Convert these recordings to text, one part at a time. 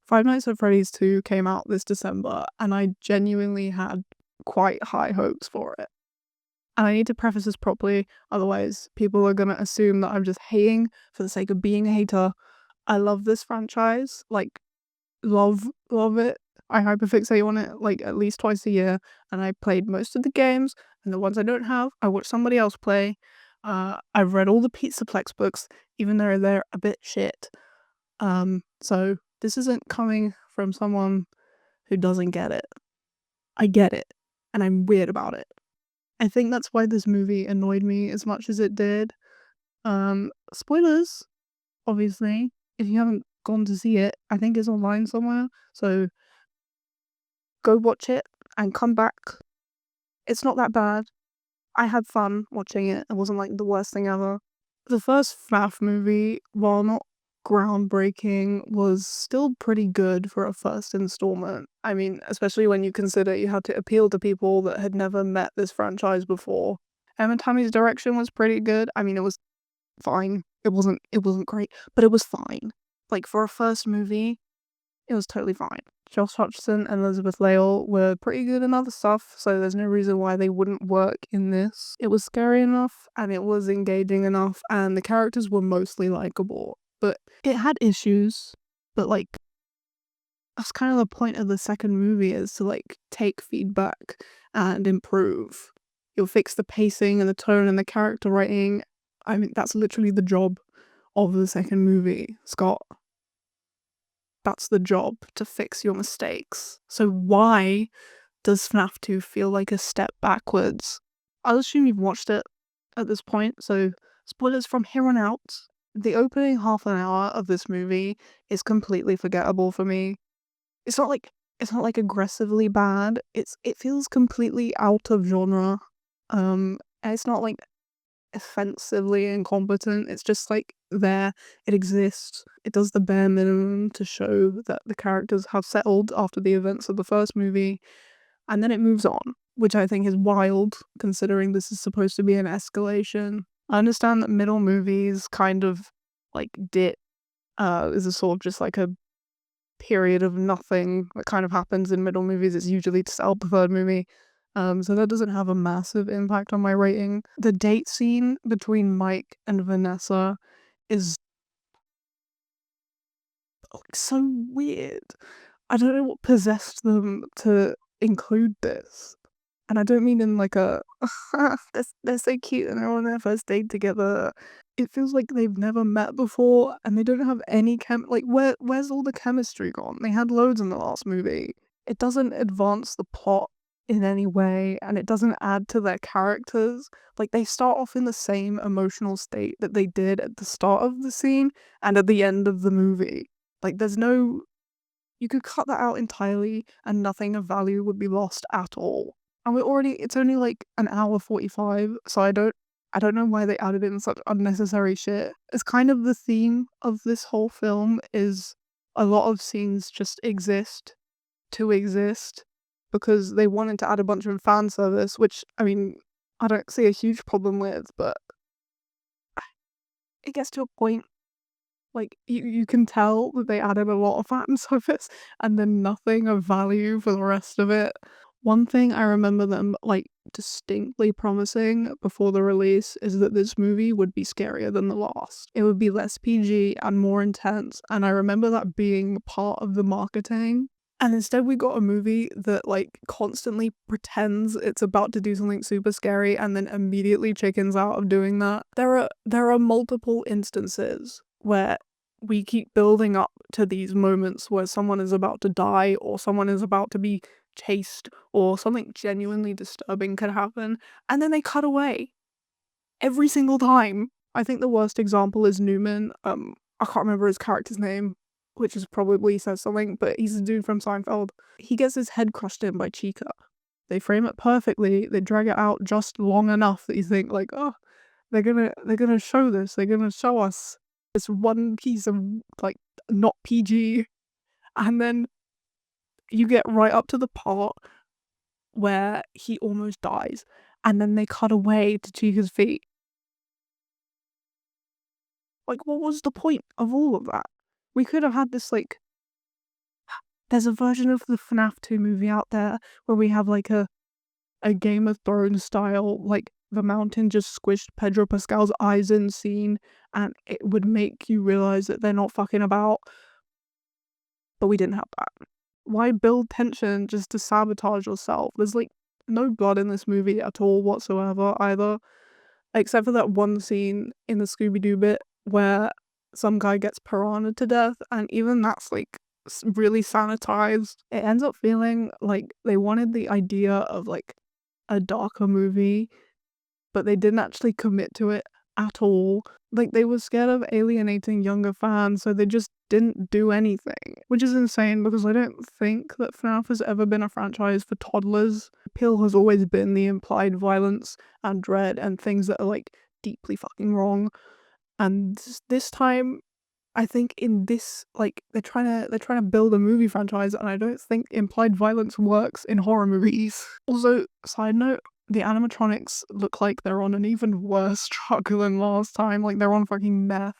Five Nights at Freddy's 2 came out this December, and I genuinely had quite high hopes for it. And I need to preface this properly, otherwise people are gonna assume that I'm just hating for the sake of being a hater. I love this franchise, like, love it. I hyperfixate on it, like, at least twice a year, and I played most of the games, and the ones I don't have, I watch somebody else play. I've read all the Pizzaplex books, even though they're a bit shit. So this isn't coming from someone who doesn't get it. I get it, and I'm weird about it. I think that's why this movie annoyed me as much as it did. Spoilers, obviously, if you haven't gone to see it, I think it's online somewhere, so go watch it and come back. It's not that bad. I had fun watching it. It wasn't like the worst thing ever. The first FNAF movie, while not groundbreaking, was still pretty good for a first installment. I mean, especially when you consider you had to appeal to people that had never met this franchise before. Emma Tammy's direction was pretty good. I mean, it was fine. It wasn't great, but it was fine. Like, for a first movie, it was totally fine. Josh Hutcherson and Elizabeth Lail were pretty good in other stuff, so there's no reason why they wouldn't work in this. It was scary enough, and it was engaging enough, and the characters were mostly likable. But it had issues, but like, that's kind of the point of the second movie, is to like take feedback and improve. You'll fix the pacing and the tone and the character writing. I mean, that's literally the job of the second movie, Scott. That's the job, to fix your mistakes. So why does FNAF 2 feel like a step backwards? I'll assume you've watched it at this point, so spoilers from here on out. The opening half an hour of this movie is completely forgettable for me. It's not like aggressively bad. It feels completely out of genre. And it's not like offensively incompetent. It's just like there. It exists. It does the bare minimum to show that the characters have settled after the events of the first movie, and then it moves on, which I think is wild considering this is supposed to be an escalation. I understand that middle movies kind of like dip is a sort of just like a period of nothing that kind of happens in middle movies. It's usually to sell the third movie. So that doesn't have a massive impact on my rating. The date scene between Mike and Vanessa is like so weird. I don't know what possessed them to include this. And I don't mean in like a they're so cute and they're on their first date together. It feels like they've never met before and they don't have any like where's all the chemistry gone? They had loads in the last movie. It doesn't advance the plot in any way, and it doesn't add to their characters. Like, they start off in the same emotional state that they did at the start of the scene and at the end of the movie. Like, there's no, you could cut that out entirely and nothing of value would be lost at all. And it's only like an hour 45, so I don't know why they added in such unnecessary shit. It's kind of the theme of this whole film, is a lot of scenes just exist to exist because they wanted to add a bunch of fan service, which, I mean, I don't see a huge problem with, but it gets to a point, like, you can tell that they added a lot of fan service and then nothing of value for the rest of it. One thing I remember them, like, distinctly promising before the release is that this movie would be scarier than the last. It would be less PG and more intense, and I remember that being part of the marketing. And instead we got a movie that like constantly pretends it's about to do something super scary and then immediately chickens out of doing that. There are multiple instances where we keep building up to these moments where someone is about to die or someone is about to be chased or something genuinely disturbing could happen, and then they cut away. Every single time. I think the worst example is Newman. I can't remember his character's name, which is probably says something, but he's a dude from Seinfeld. He gets his head crushed in by Chica. They frame it perfectly, they drag it out just long enough that you think like, oh, they're gonna show this, they're gonna show us this one piece of like not PG, and then you get right up to the part where he almost dies, and then they cut away to Chica's feet. Like, what was the point of all of that? We could have had this like There's a version of the FNAF 2 movie out there where we have like a Game of Thrones style, like the mountain just squished Pedro Pascal's eyes in scene, and it would make you realize that they're not fucking about. But we didn't have that. Why build tension just to sabotage yourself? There's like no blood in this movie at all whatsoever either, except for that one scene in the Scooby-Doo bit where some guy gets piranha to death, and even that's like really sanitized. It ends up feeling like they wanted the idea of like a darker movie, but they didn't actually commit to it at all. Like, they were scared of alienating younger fans, so they just didn't do anything. Which is insane because I don't think that FNAF has ever been a franchise for toddlers. Appeal has always been the implied violence and dread and things that are like deeply fucking wrong. And this time, I think in this, like, they're trying to build a movie franchise, and I don't think implied violence works in horror movies. Also, side note, the animatronics look like they're on an even worse drug than last time. Like, they're on fucking meth.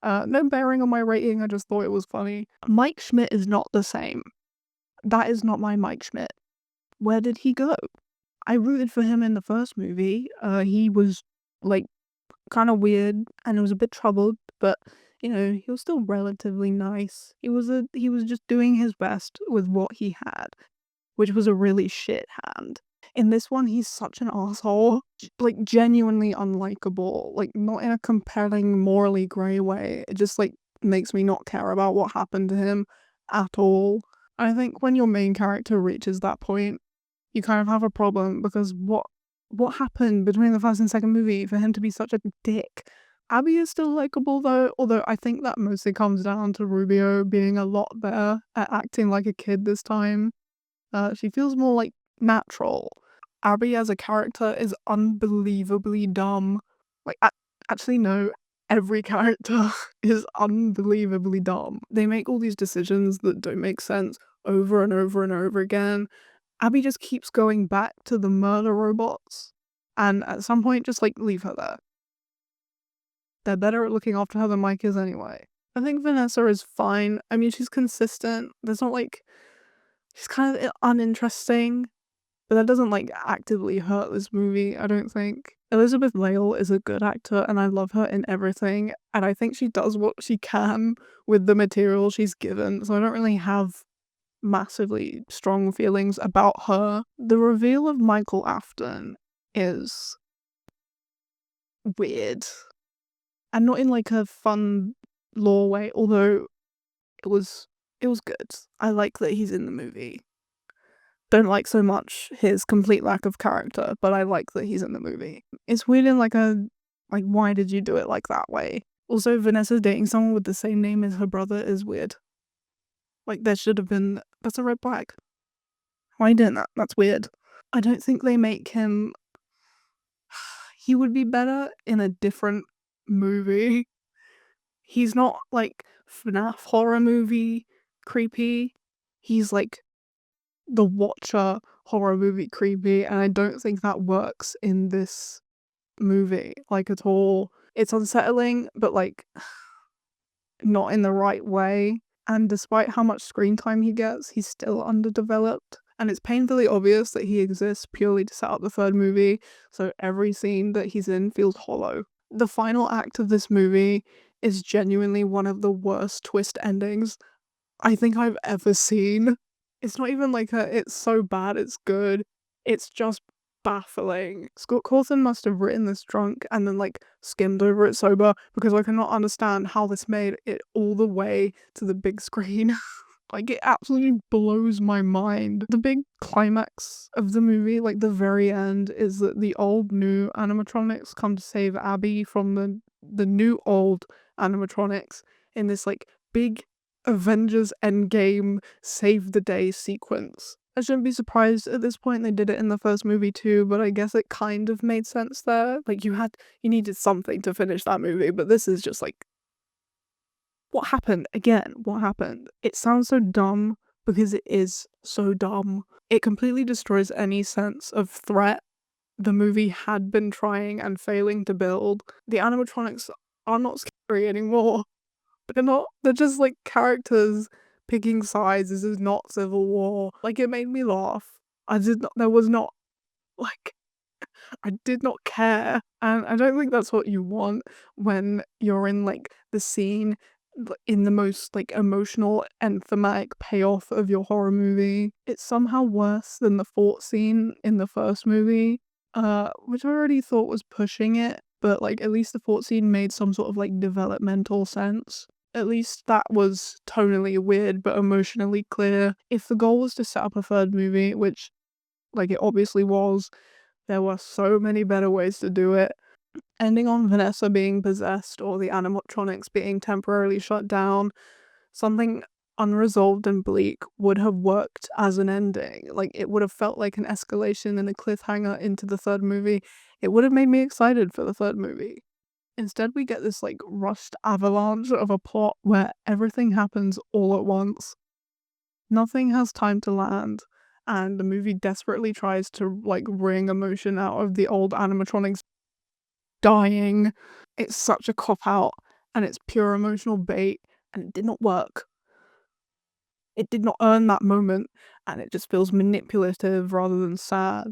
No bearing on my rating, I just thought it was funny. Mike Schmidt is not the same. That is not my Mike Schmidt. Where did he go? I rooted for him in the first movie. He was, like, kind of weird and was a bit troubled, but you know, he was still relatively nice. He was just doing his best with what he had, which was a really shit hand. In this one, he's such an asshole, like genuinely unlikable, like not in a compelling, morally grey way. It just like makes me not care about what happened to him at all. I think when your main character reaches that point, you kind of have a problem because what happened between the first and second movie for him to be such a dick? Abby is still likable though, although I think that mostly comes down to Rubio being a lot better at acting like a kid this time. She feels more like natural. Abby as a character is unbelievably dumb. Like, actually no, every character is unbelievably dumb. They make all these decisions that don't make sense over and over and over again. Abby just keeps going back to the murder robots, and at some point just like leave her there. They're better at looking after her than Mike is anyway. I think Vanessa is fine. I mean, she's consistent. There's not like, she's kind of uninteresting, but that doesn't like actively hurt this movie, I don't think. Elizabeth Lail is a good actor and I love her in everything, and I think she does what she can with the material she's given, so I don't really have massively strong feelings about her. The reveal of Michael Afton is weird. And not in like a fun lore way, although it was good. I like that he's in the movie. Don't like so much his complete lack of character, but I like that he's in the movie. It's weird in like why did you do it like that way? Also, Vanessa dating someone with the same name as her brother is weird. Like, there should have been, that's a red flag. Why are you doing that? That's weird. I don't think they make him, he would be better in a different movie. He's not like FNAF horror movie creepy. He's like the Watcher horror movie creepy, and I don't think that works in this movie like at all. It's unsettling, but like not in the right way. And despite how much screen time he gets, he's still underdeveloped. And it's painfully obvious that he exists purely to set up the third movie, so every scene that he's in feels hollow. The final act of this movie is genuinely one of the worst twist endings I think I've ever seen. It's not even like it's so bad it's good. It's just baffling. Scott Cawthon must have written this drunk and then like skimmed over it sober, because I cannot understand how this made it all the way to the big screen. Like, it absolutely blows my mind. The big climax of the movie, like the very end, is that the old new animatronics come to save Abby from the new old animatronics in this like big Avengers Endgame save the day sequence. I shouldn't be surprised at this point they did it in the first movie too, but I guess it kind of made sense there. Like, you needed something to finish that movie, but this is just like, what happened? Again, what happened? It sounds so dumb because it is so dumb. It completely destroys any sense of threat the movie had been trying and failing to build. The animatronics are not scary anymore. They're not. They're just like characters picking sides. This is not Civil War. Like, it made me laugh. There was not, like, I did not care. And I don't think that's what you want when you're in, like, the scene in the most, like, emotional and thematic payoff of your horror movie. It's somehow worse than the fort scene in the first movie, which I already thought was pushing it, but, like, at least the fort scene made some sort of, like, developmental sense. At least that was tonally weird but emotionally clear. If the goal was to set up a third movie, which, like, it obviously was, there were so many better ways to do it. Ending on Vanessa being possessed or the animatronics being temporarily shut down, something unresolved and bleak would have worked as an ending. Like, it would have felt like an escalation and a cliffhanger into the third movie. It would have made me excited for the third movie. Instead, we get this, like, rushed avalanche of a plot where everything happens all at once. Nothing has time to land, and the movie desperately tries to, like, wring emotion out of the old animatronics dying. It's such a cop-out, and it's pure emotional bait, and it did not work. It did not earn that moment, and it just feels manipulative rather than sad.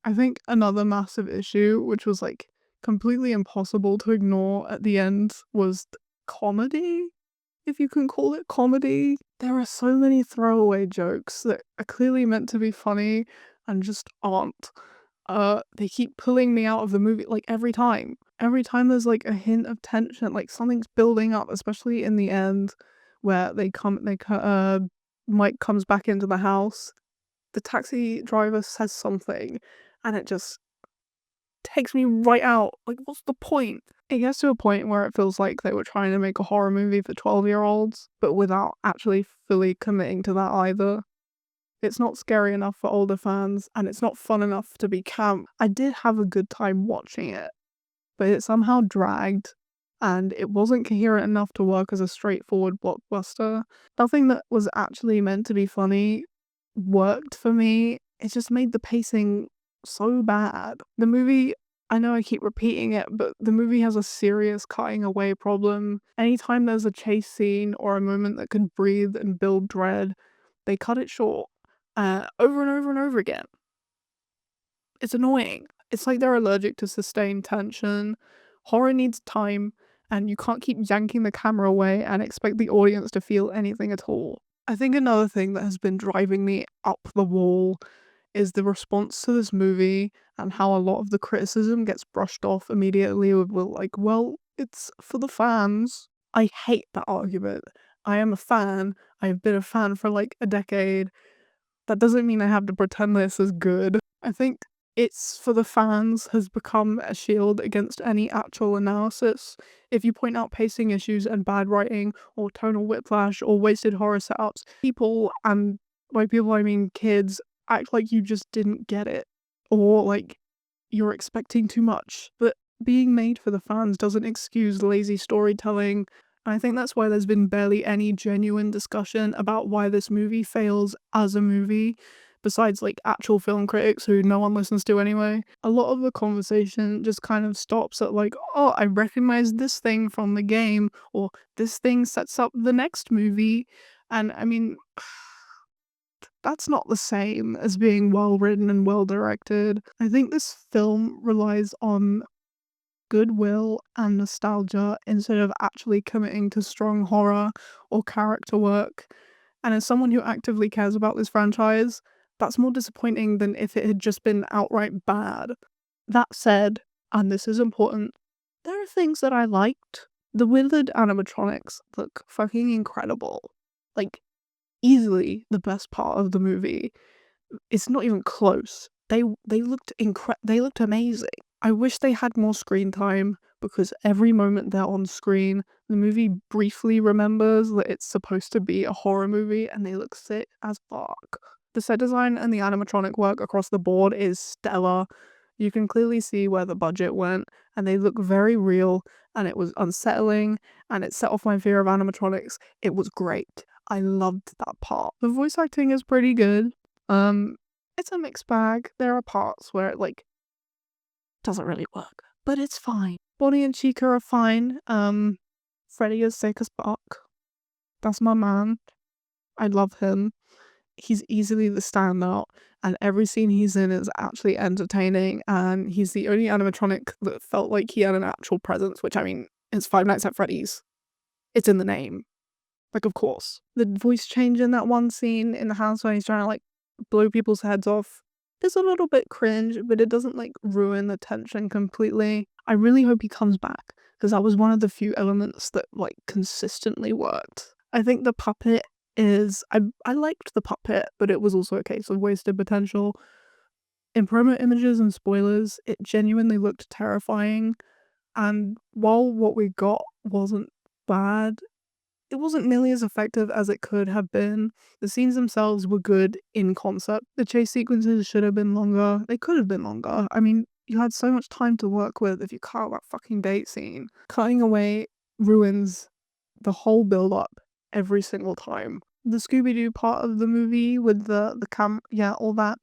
I think another massive issue, which was, like, completely impossible to ignore at the end, was comedy? If you can call it comedy. There are so many throwaway jokes that are clearly meant to be funny and just aren't. They keep pulling me out of the movie, like, every time. Every time there's, like, a hint of tension, like, something's building up, especially in the end where Mike comes back into the house. The taxi driver says something and it just takes me right out. Like, what's the point? It gets to a point where it feels like they were trying to make a horror movie for 12-year-olds, but without actually fully committing to that either. It's not scary enough for older fans, and it's not fun enough to be camp. I did have a good time watching it, but it somehow dragged, and it wasn't coherent enough to work as a straightforward blockbuster. Nothing that was actually meant to be funny worked for me. It just made the pacing so bad. The movie, I know I keep repeating it, but the movie has a serious cutting away problem. Anytime there's a chase scene or a moment that could breathe and build dread, they cut it short, over and over and over again. It's annoying. It's like they're allergic to sustained tension. Horror needs time, and you can't keep yanking the camera away and expect the audience to feel anything at all. I think another thing that has been driving me up the wall is the response to this movie and how a lot of the criticism gets brushed off immediately with, well, like, well, it's for the fans. I hate that argument. I am a fan. I've been a fan for like a decade. That doesn't mean I have to pretend this is good. I think it's for the fans has become a shield against any actual analysis. If you point out pacing issues and bad writing, or tonal whiplash, or wasted horror setups, people, and by people I mean kids, act like you just didn't get it, or like you're expecting too much. But being made for the fans doesn't excuse lazy storytelling. I think that's why there's been barely any genuine discussion about why this movie fails as a movie, besides like actual film critics who no one listens to anyway. A lot of the conversation just kind of stops at like, oh, I recognize this thing from the game, or this thing sets up the next movie. And I mean, that's not the same as being well written and well directed. I think this film relies on goodwill and nostalgia instead of actually committing to strong horror or character work. And as someone who actively cares about this franchise, that's more disappointing than if it had just been outright bad. That said, and this is important, there are things that I liked. The withered animatronics look fucking incredible. Like, easily the best part of the movie. It's not even close. They looked amazing. I wish they had more screen time because every moment they're on screen, the movie briefly remembers that it's supposed to be a horror movie and they look sick as fuck. The set design and the animatronic work across the board is stellar. You can clearly see where the budget went, and they look very real, and it was unsettling, and it set off my fear of animatronics. It was great. I loved that part. The voice acting is pretty good. It's a mixed bag. There are parts where it like doesn't really work, but it's fine. Bonnie and Chica are fine. Freddy is sick as fuck. That's my man. I love him. He's easily the standout, and every scene he's in is actually entertaining, and he's the only animatronic that felt like he had an actual presence, which, I mean, it's Five Nights at Freddy's. It's in the name. Like, of course. The voice change in that one scene in the house where he's trying to, like, blow people's heads off is a little bit cringe, but it doesn't, like, ruin the tension completely. I really hope he comes back, because that was one of the few elements that, like, consistently worked. I think the puppet is... I liked the puppet, but it was also a case of wasted potential. In promo images and spoilers, it genuinely looked terrifying, and while what we got wasn't bad, it wasn't nearly as effective as it could have been. The scenes themselves were good in concept. The chase sequences should have been longer. They could have been longer. I mean, you had so much time to work with if you cut out that fucking date scene. Cutting away ruins the whole build-up every single time. The Scooby-Doo part of the movie with the yeah, all that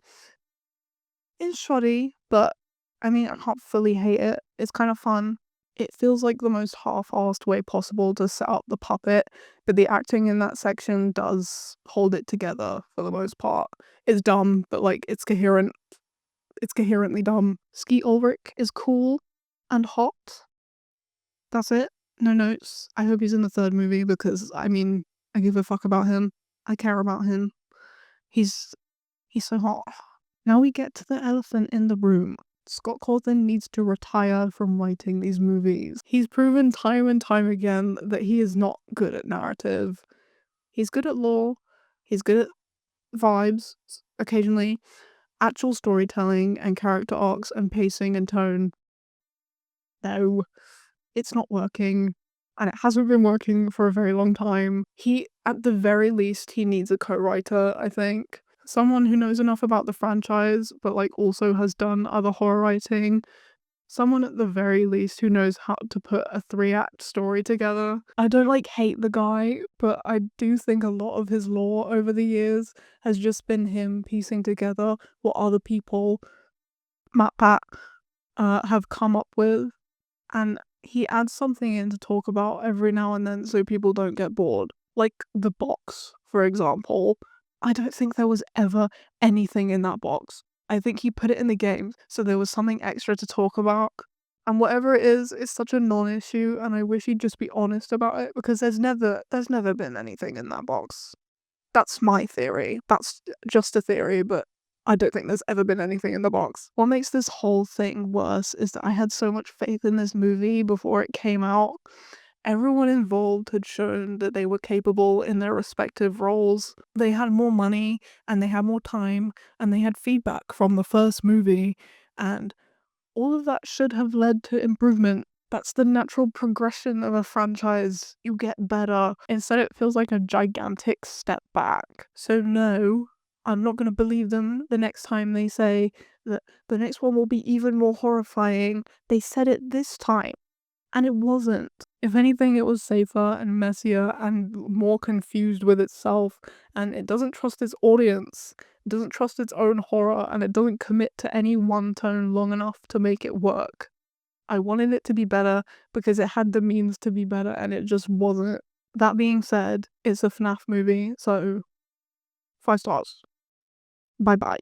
is shoddy, but I mean, I can't fully hate it. It's kind of fun. It feels like the most half-assed way possible to set up the puppet, but the acting in that section does hold it together for the most part. It's dumb, but like it's coherent. It's coherently dumb. Skeet Ulrich is cool and hot. That's it. No notes. I hope he's in the third movie because, I mean, I give a fuck about him. I care about him. He's so hot. Now we get to the elephant in the room. Scott Cawthon needs to retire from writing these movies. He's proven time and time again that he is not good at narrative. He's good at lore, he's good at vibes, occasionally, actual storytelling and character arcs and pacing and tone. No, it's not working. And it hasn't been working for a very long time. At the very least, he needs a co-writer, I think. Someone who knows enough about the franchise, but like also has done other horror writing. Someone at the very least who knows how to put a 3-act story together. I don't like hate the guy, but I do think a lot of his lore over the years has just been him piecing together what other people, MatPat, have come up with. And he adds something in to talk about every now and then so people don't get bored. Like the box, for example. I don't think there was ever anything in that box. I think he put it in the game so there was something extra to talk about. And whatever it is, it's such a non-issue, and I wish he'd just be honest about it, because there's never been anything in that box. That's my theory. That's just a theory, but I don't think there's ever been anything in the box. What makes this whole thing worse is that I had so much faith in this movie before it came out. Everyone involved had shown that they were capable in their respective roles. They had more money, and they had more time, and they had feedback from the first movie, and all of that should have led to improvement. That's the natural progression of a franchise. You get better. Instead, it feels like a gigantic step back. So no, I'm not going to believe them the next time they say that the next one will be even more horrifying. They said it this time, and it wasn't. If anything, it was safer and messier and more confused with itself, and it doesn't trust its audience. It doesn't trust its own horror, and it doesn't commit to any one tone long enough to make it work. I wanted it to be better because it had the means to be better, and it just wasn't. That being said, it's a FNAF movie, so 5 stars. Bye bye.